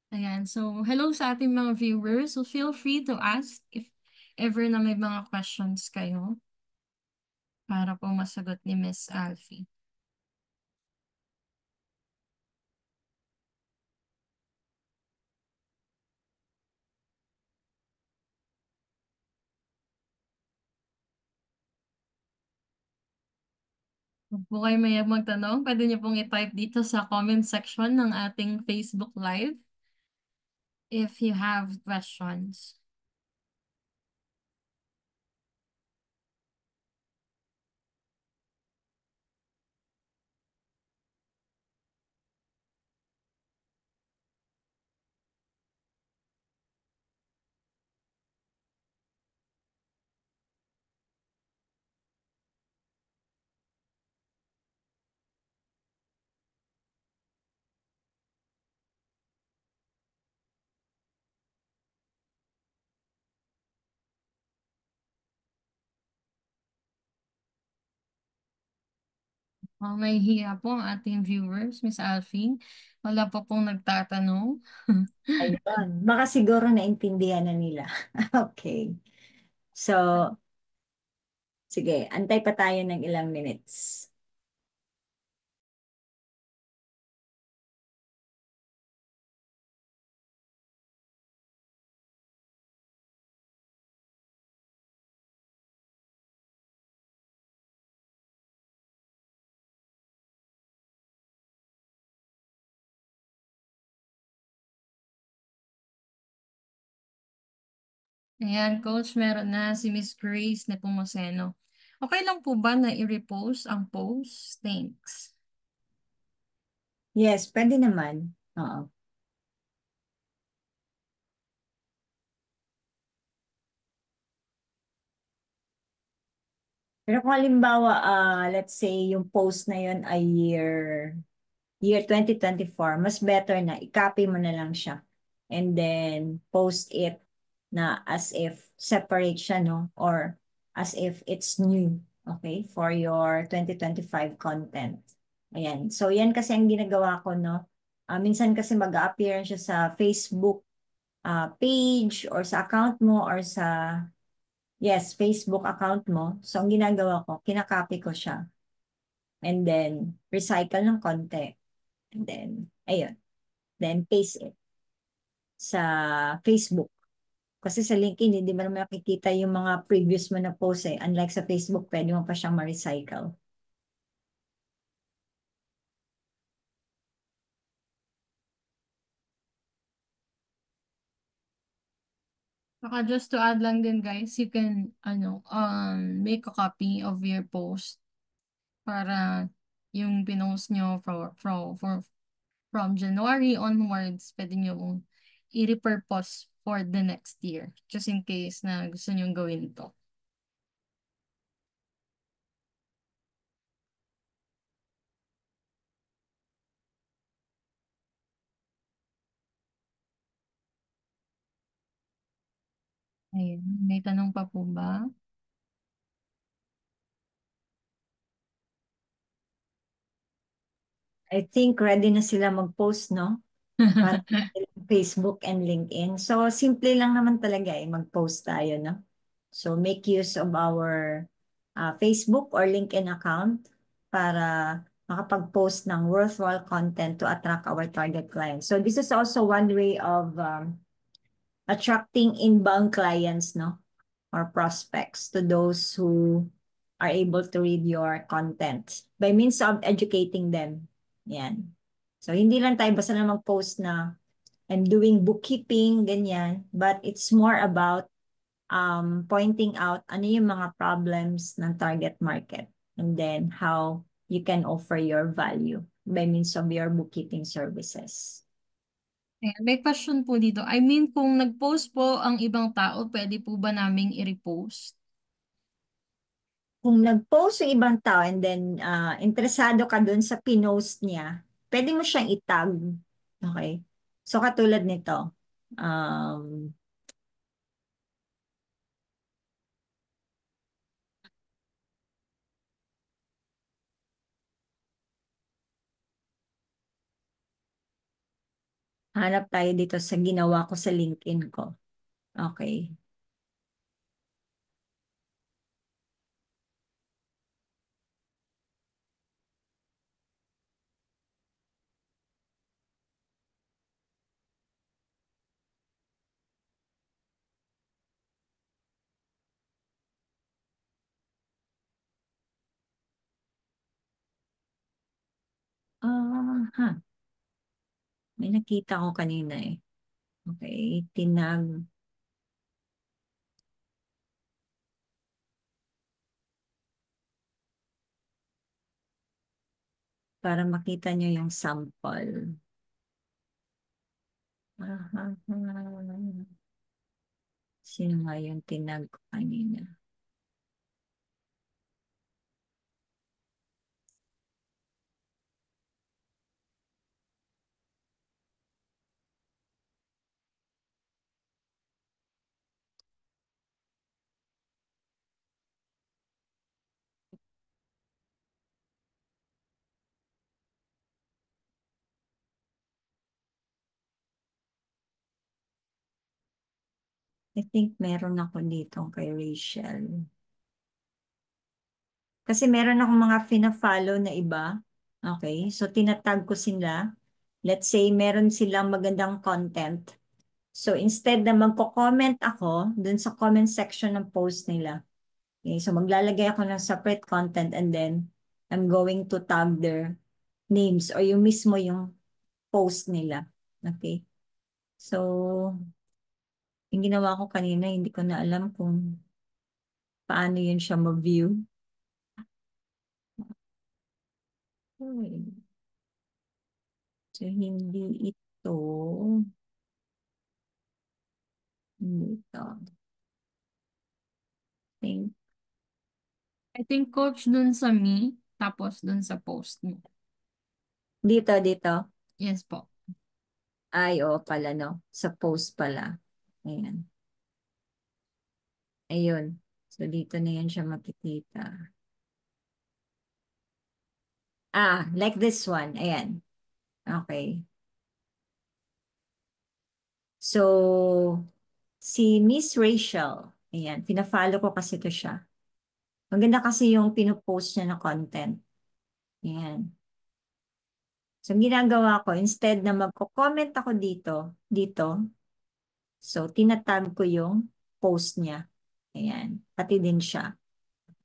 Speaker 1: Ayan, so hello sa ating mga viewers. So feel free to ask if ever na may mga questions kayo para po masagot ni Miss Alfie. Kung po kayo may magtanong, pwede niyo pong i-type dito sa comment section ng ating Facebook Live if you have questions. May hiya po ang ating viewers, Miss Alfie. Wala pa pong nagtatanong.
Speaker 2: Ayun. Baka siguro naintindihan na nila. Okay. So, sige, antay pa tayo ng ilang minutes.
Speaker 1: Ayan, Coach, meron na si Miss Grace Nepomuceno. Okay lang po ba na i-repost ang post? Thanks.
Speaker 2: Yes, pwede naman. Oo. Pero kung halimbawa, let's say yung post na yun ay year 2024, mas better na i-copy mo na lang siya and then post it na as if separate siya, no? Or as if it's new, okay? For your 2025 content. Ayan. So, yan kasi ang ginagawa ko, no? Minsan kasi mag-appear siya sa Facebook page or sa account mo or sa, yes, Facebook account mo. So, ang ginagawa ko, kinakopy ko siya and then recycle ng konti. And then, ayun. Then, paste it sa Facebook. Kasi sa LinkedIn, hindi mo naman makikita yung mga previous mo na post eh. Unlike sa Facebook, pwede mo pa siyang ma-recycle.
Speaker 1: Saka just to add lang din guys, you can make a copy of your post para yung pinost nyo from January onwards, pwede nyo i-repurpose for the next year. Just in case na gusto nyo gawin ito. Ayun, may tanong pa po ba?
Speaker 2: I think ready na sila mag-post, no? Para Facebook and LinkedIn. So, simple lang naman talaga eh, mag-post tayo, no? So, make use of our Facebook or LinkedIn account para makapag-post ng worthwhile content to attract our target clients. So, this is also one way of attracting inbound clients, no? Or prospects to those who are able to read your content by means of educating them. Yan. So, hindi lang tayo basta na mag-post na I'm doing bookkeeping, ganyan. But it's more about pointing out ano yung mga problems ng target market and then how you can offer your value by means of your bookkeeping services.
Speaker 1: Ayan, may question po dito. I mean, kung nag-post po ang ibang tao, pwede po ba naming i-repost?
Speaker 2: Kung nag-post yung ibang tao and then interesado ka dun sa pinost niya, pwede mo siyang itag. Okay? So katulad nito, um, hanap tayo dito sa ginawa ko sa LinkedIn ko. Okay. Ha, may nakita ko kanina eh. Okay, tinag. Para makita nyo yung sample. Ah, ah, ah. Sino nga yung tinag ko kanina? I think meron ako dito kay Rachel. Kasi meron akong mga fina-follow na iba. Okay, so tinatag ko sila. Let's say meron silang magandang content. So instead na magko-comment ako dun sa comment section ng post nila. Okay, so maglalagay ako ng separate content and then I'm going to tag their names or yung mismo yung post nila. Okay? So, Yung ginawa ko kanina, hindi ko na alam kung paano yun siya ma-view. Okay. So, hindi ito. Hindi ito. Think.
Speaker 1: I think coach dun sa me, tapos dun sa post mo.
Speaker 2: Dito, dito.
Speaker 1: Yes po.
Speaker 2: Ay, oo pala, no? Sa post pala. Ayan. Ayun. So, dito na yan siya makikita. Like this one. Ayan. Okay. So, si Miss Rachel. Ayan. Pina-follow ko kasi to siya. Maganda kasi yung pinopost niya na content. Ayan. So, ang ginagawa ko, instead na magko-comment ako dito, so, tinatag ko yung post niya. Ayan. Pati din siya.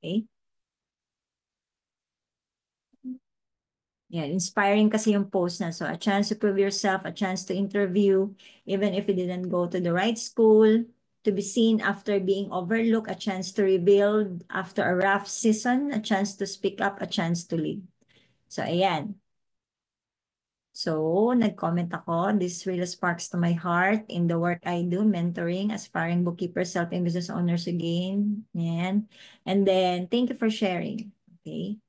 Speaker 2: Okay? Yan, inspiring kasi yung post na. So, a chance to prove yourself, a chance to interview, even if you didn't go to the right school, to be seen after being overlooked, a chance to rebuild after a rough season, a chance to speak up, a chance to lead. So, ayan. So, nag-comment ako, this really sparks to my heart in the work I do, mentoring, aspiring bookkeepers, helping business owners again. Yan. And then, thank you for sharing. Okay.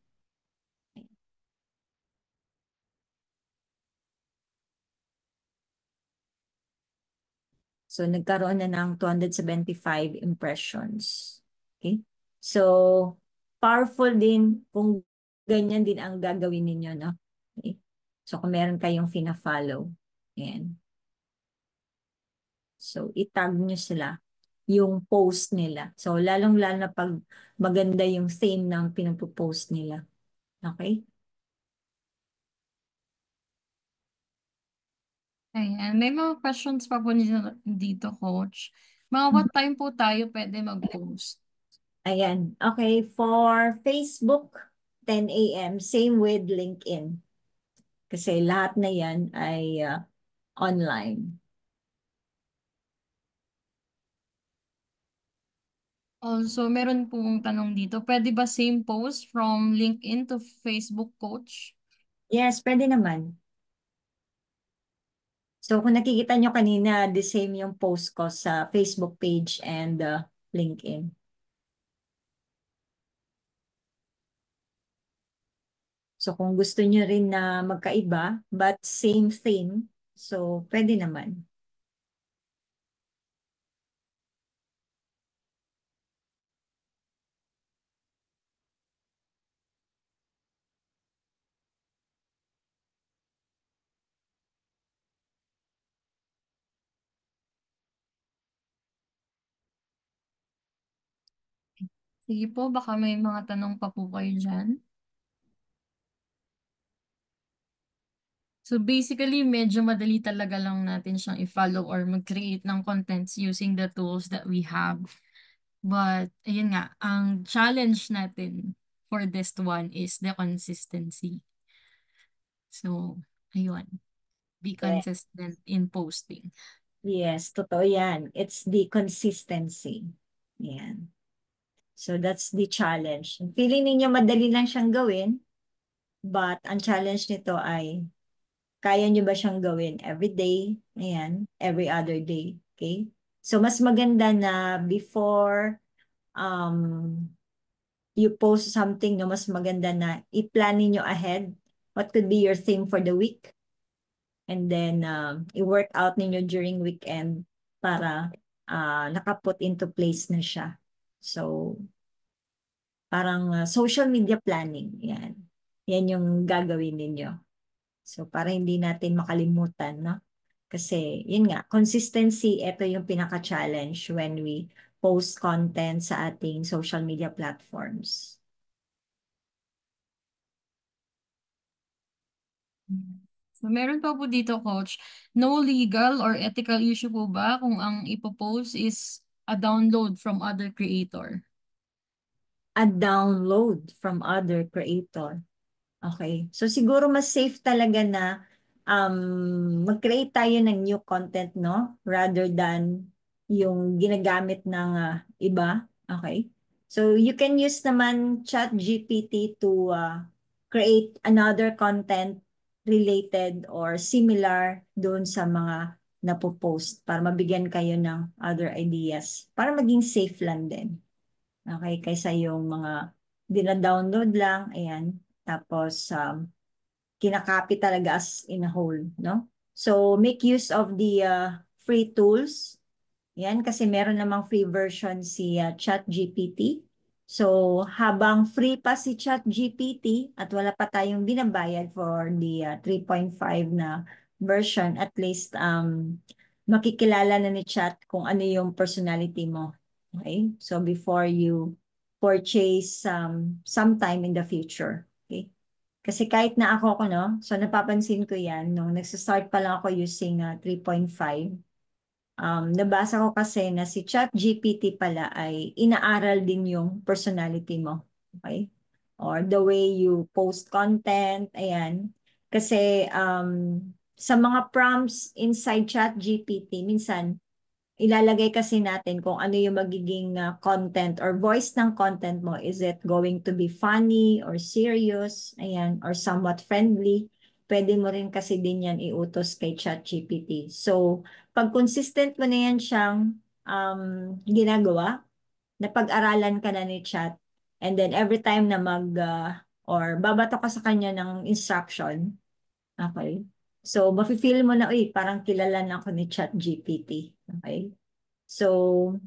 Speaker 2: So, nagkaroon na ng 275 impressions. Okay? So, powerful din kung ganyan din ang gagawin ninyo, no? Okay? So, kung meron kayong fina-follow. Ayan. So, itag nyo sila yung post nila. So, lalong-lalo na pag maganda yung theme ng pinupost nila. Okay?
Speaker 1: Ayan. May mga questions pa po dito, coach. Mga what time po tayo pwede mag-post?
Speaker 2: Ayan. Okay, for Facebook, 10 a.m. Same with LinkedIn. Kasi lahat na yan ay online.
Speaker 1: Also, meron pong tanong dito. Pwede ba same post from LinkedIn to Facebook, coach?
Speaker 2: Yes, pwede naman. So kung nakikita nyo kanina, the same yung post ko sa Facebook page and LinkedIn. So kung gusto nyo rin na magkaiba, but same theme, so pwede naman.
Speaker 1: Sige po, baka may mga tanong pa po kayo dyan. So basically, medyo madali talaga lang natin siyang i-follow or mag-create ng contents using the tools that we have. But, ayun nga, ang challenge natin for this one is the consistency. So, ayun. Be
Speaker 2: Yeah.
Speaker 1: consistent in posting.
Speaker 2: Yes, totoo yan. It's the consistency. Yan. So that's the challenge. Feeling ninyo madali lang siyang gawin, but ang challenge nito ay kaya nyo ba siyang gawin every day? Ayan, every other day. Okay? So mas maganda na before um you post something, no, mas maganda na i-plan niyo ahead what could be your theme for the week, and then i-work out ninyo during weekend para nakaput into place na siya. So, parang social media planning, yan. Yan yung gagawin ninyo. So, para hindi natin makalimutan, no? Kasi, yun nga, consistency, ito yung pinaka-challenge when we post content sa ating social media platforms.
Speaker 1: So, meron pa po dito, coach. No legal or ethical issue po ba kung ang ipopost is a download from other creator?
Speaker 2: A download from other creator. Okay. So siguro mas safe talaga na mag-create tayo ng new content, no? Rather than yung ginagamit ng iba. Okay? So you can use naman ChatGPT to create another content related or similar doon sa mga napopost para mabigyan kayo ng other ideas para maging safe lang din. Okay? Kaysa yung mga dina-download lang, ayan. Tapos kinakopy talaga as in a whole, no? So make use of the free tools. Yan, kasi meron namang free version si ChatGPT. So, habang free pa si ChatGPT at wala pa tayong binabayad for the 3.5 na version, at least makikilala na ni Chat kung ano yung personality mo. Okay? So, before you purchase sometime in the future. Okay? Kasi kahit na ako, no, so napapansin ko yan, nung nagsistart pa lang ako using 3.5, nabasa ko kasi na si ChatGPT pala ay inaaral din yung personality mo. Okay? Or the way you post content, ayan. Kasi sa mga prompts inside ChatGPT, minsan ilalagay kasi natin kung ano yung magiging content or voice ng content mo. Is it going to be funny or serious? Ayan, or somewhat friendly? Pwede mo rin kasi din yan iutos kay ChatGPT. So, pag consistent mo na yan siyang ginagawa, napag-aralan ka na ni Chat, and then every time na or babato ka sa kanya ng instruction, okay? So, mafe-feel mo na, uy, parang kilala na ako ni ChatGPT. Okay? So,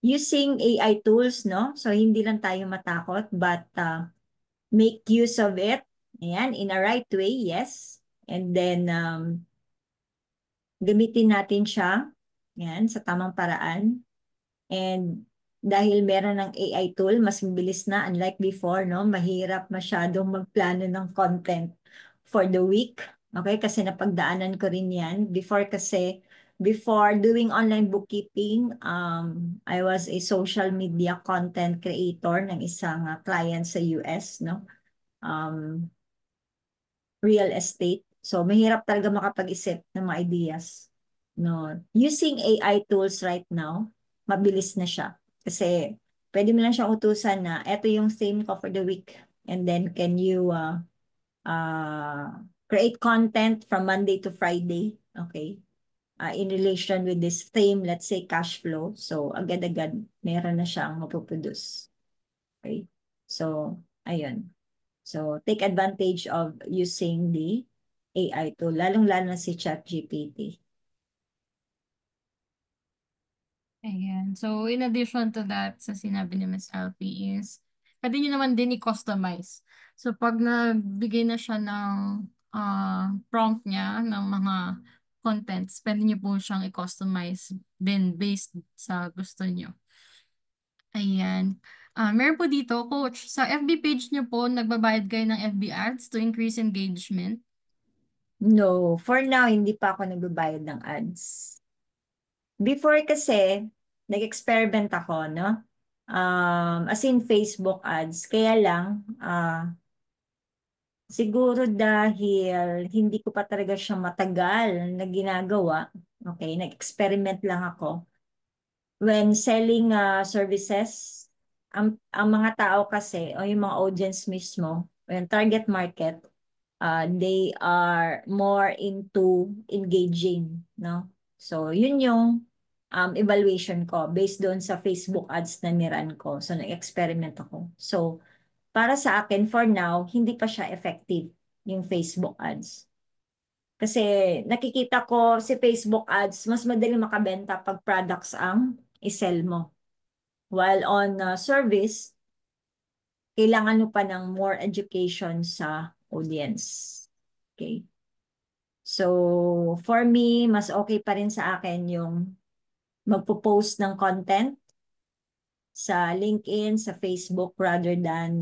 Speaker 2: using AI tools, no? So, hindi lang tayo matakot, but make use of it. Ayan, in a right way, yes. And then, gamitin natin siya. Ayan, sa tamang paraan. And dahil meron ng AI tool, mas mabilis na, unlike before, no? Mahirap masyadong magplano ng content for the week. Okay? Kasi napagdaanan ko rin yan. Before doing online bookkeeping, I was a social media content creator ng isang client sa US, no? Um, Real estate. So, mahirap talaga makapag-isip ng mga ideas. No. Using AI tools right now, mabilis na siya. Kasi, pwede mo lang siyang utusan na, eto yung theme ko for the week. And then, can you create content from Monday to Friday? Okay. In relation with this theme, let's say cash flow. So, agad-agad, meron na siyang mapuproduce. Okay. So, ayun. So, take advantage of using the AI tool, lalong-lalo na si ChatGPT.
Speaker 1: Ayan. So, in addition to that, sa sinabi ni Miss Alfie is, pwede nyo naman din i-customize. So, pag nagbigay na siya ng prompt niya, ng mga contents, pwede nyo po siyang i-customize din based sa gusto nyo. Ayan. Meron po dito, Coach, sa FB page nyo po, nagbabayad kayo ng FB ads to increase engagement.
Speaker 2: No, for now, hindi pa ako nagbabayad ng ads. Before kasi, nag-experiment ako, no? As in Facebook ads. Kaya lang, siguro dahil hindi ko pa talaga siya matagal na ginagawa, okay, nag-experiment lang ako. When selling services, ang mga tao kasi, o yung mga audience mismo, o yung target market, they are more into engaging, no? So, yun yung evaluation ko based doon sa Facebook ads na niran ko. So, nag-experiment ako. So, para sa akin, for now, hindi pa siya effective, yung Facebook ads. Kasi nakikita ko si Facebook ads, mas madaling makabenta pag products ang isell mo. While on service, kailangan mo pa ng more education sa audience. Okay. So, for me, mas okay pa rin sa akin yung magpo-post ng content sa LinkedIn, sa Facebook, rather than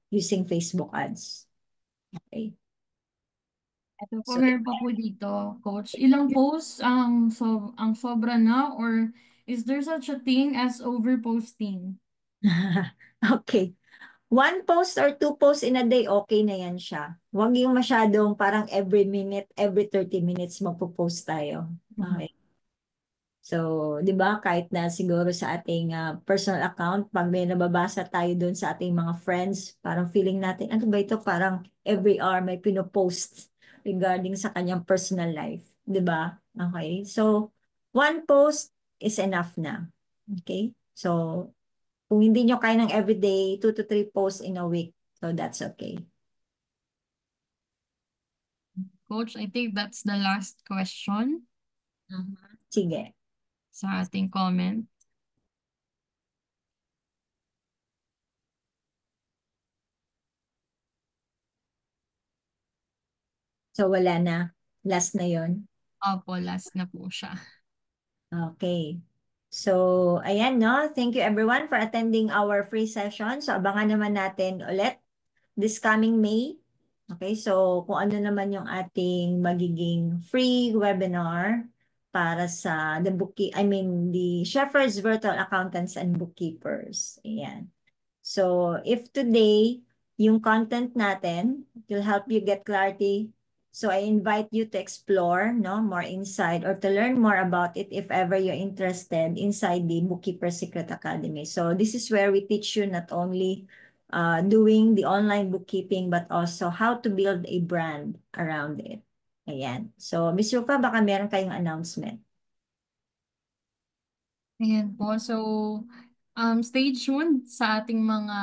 Speaker 2: using Facebook ads. Okay.
Speaker 1: Ito po,
Speaker 2: So,
Speaker 1: meron pa po dito, Coach. Ilang posts ang sobra na or is there such a thing as overposting?
Speaker 2: okay. One post or two posts in a day, okay na yan siya. Huwag yung masyadong parang every minute, every 30 minutes magpo-post tayo.
Speaker 1: Mhm.
Speaker 2: Okay. So, 'di ba, kahit na siguro sa ating personal account, pag may nababasa tayo doon sa ating mga friends, parang feeling natin, ano ba ito? Parang every hour may pinopost regarding sa kanyang personal life, 'di ba? Okay. So, one post is enough na. Okay? So, kung hindi nyo kaya ng everyday, 2 to 3 posts in a week, so that's okay.
Speaker 1: Coach, I think that's the last question
Speaker 2: Mhm. Sige.
Speaker 1: sa ating comment.
Speaker 2: So, wala na. Last na yon.
Speaker 1: Opo, last na po siya.
Speaker 2: Okay. So, ayan, no? Thank you everyone for attending our free session. So, abangan naman natin ulit this coming May. Okay, so kung ano naman yung ating magiging free webinar para sa the Shepherds Virtual Accountants and Bookkeepers. Ayan. So, if today, yung content natin will help you get clarity, so I invite you to explore, no, more inside or to learn more about it if ever you're interested inside the Bookkeeper Secret Academy. So, this is where we teach you not only doing the online bookkeeping, but also how to build a brand around it. Ayan. So, Miss Rufa, baka meron kayong announcement.
Speaker 1: Ayan po. So, stay tuned sa ating mga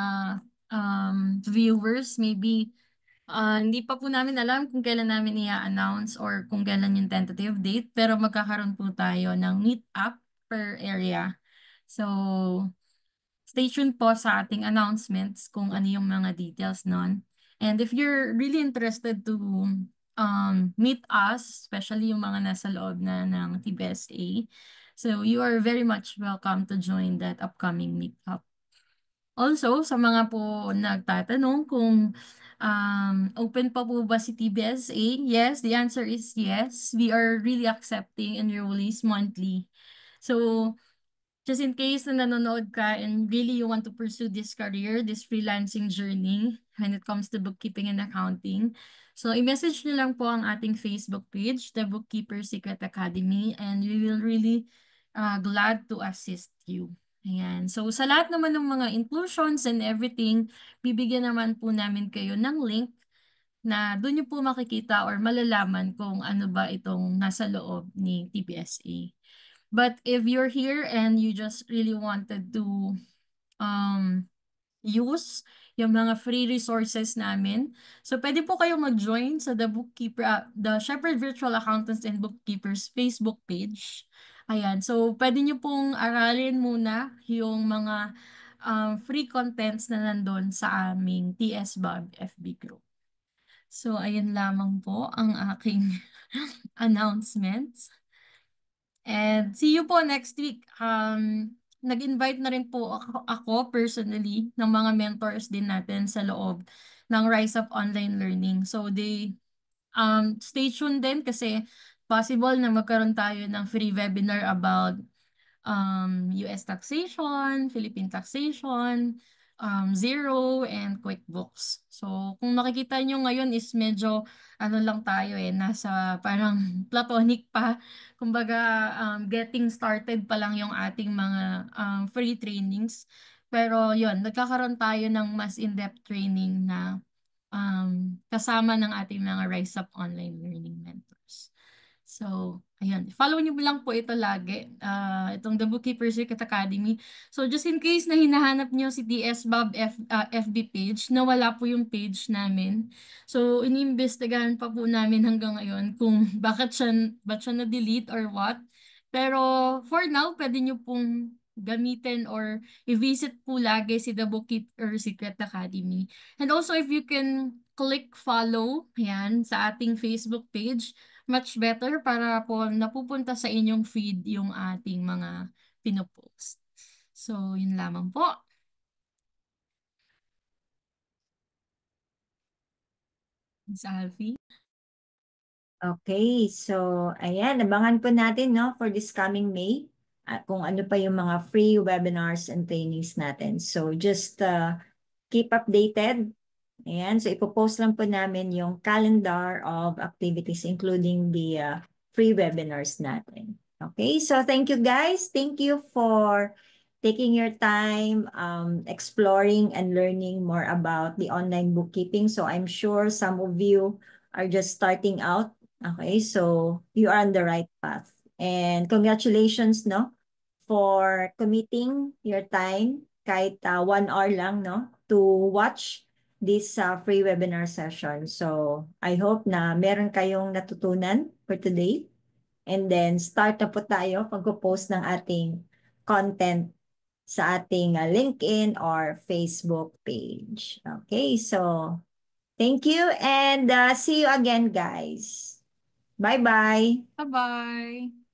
Speaker 1: viewers. Maybe hindi pa po namin alam kung kailan namin i-announce or kung kailan yung tentative date. Pero magkakaroon po tayo ng meet-up per area. So, stay tuned po sa ating announcements kung ano yung mga details nun. And if you're really interested to meet us, especially yung mga nasa loob na ng TBSA, so you are very much welcome to join that upcoming meetup. Also, sa mga po nagtatanong kung open pa po ba si TBSA, yes, the answer is yes. We are really accepting enrollees monthly. So, just in case na nanonood ka and really you want to pursue this career, this freelancing journey when it comes to bookkeeping and accounting. So, i-message nyo lang po ang ating Facebook page, The Bookkeeper Secret Academy, and we will really glad to assist you. Ayan. So, sa lahat naman ng mga inclusions and everything, bibigyan naman po namin kayo ng link na doon nyo po makikita or malalaman kung ano ba itong nasa loob ni TBSA. But if you're here and you just really wanted to um, use yung mga free resources namin, so pwede po kayong mag-join sa the Shepherd Virtual Accountants and Bookkeepers Facebook page. Ayan, so pwede nyo pong aralin muna yung mga free contents na nandun sa aming TS Bob FB group. So, ayan lamang po ang aking announcements. And see you po next week. Nag-invite na rin po ako personally ng mga mentors din natin sa loob ng Rise Up Online Learning. So stay tuned din kasi possible na magkaroon tayo ng free webinar about US taxation, Philippine taxation, Zero, and QuickBooks. So, kung nakikita nyo ngayon is medyo ano lang tayo nasa parang platonic pa. Kumbaga, getting started pa lang yung ating mga free trainings. Pero yon nagkakaroon tayo ng mas in-depth training na kasama ng ating mga Rise Up Online Learning mentors. So, ayun. Follow niyo lang po ito lagi. Itong The Bookkeeper Secret Academy. So, just in case na hinahanap niyo si DS Bob FB page, nawala po yung page namin. So, iniimbestigahan pa po namin hanggang ngayon kung ba't siya na-delete or what. Pero, for now, pwede niyo pong gamitin or i-visit po lagi si The Bookkeeper Secret Academy. And also, if you can click follow, yan, sa ating Facebook page, much better para po napupunta sa inyong feed yung ating mga pinopost. So, yun lamang po. Miss Alfie.
Speaker 2: Okay, so ayan, abangan po natin, no, for this coming May at kung ano pa yung mga free webinars and trainings natin. So just keep updated. Ayan, so ipopost lang po namin yung calendar of activities including the free webinars natin. Okay, so thank you guys. Thank you for taking your time exploring and learning more about the online bookkeeping. So I'm sure some of you are just starting out. Okay, so you are on the right path. And congratulations, no, for committing your time kahit 1 hour lang, no, to watch this free webinar session. So I hope na meron kayong natutunan for today. And then start na po tayo pagpo-post ng ating content sa ating LinkedIn or Facebook page. Okay, so thank you and see you again, guys. Bye-bye.
Speaker 1: Bye-bye.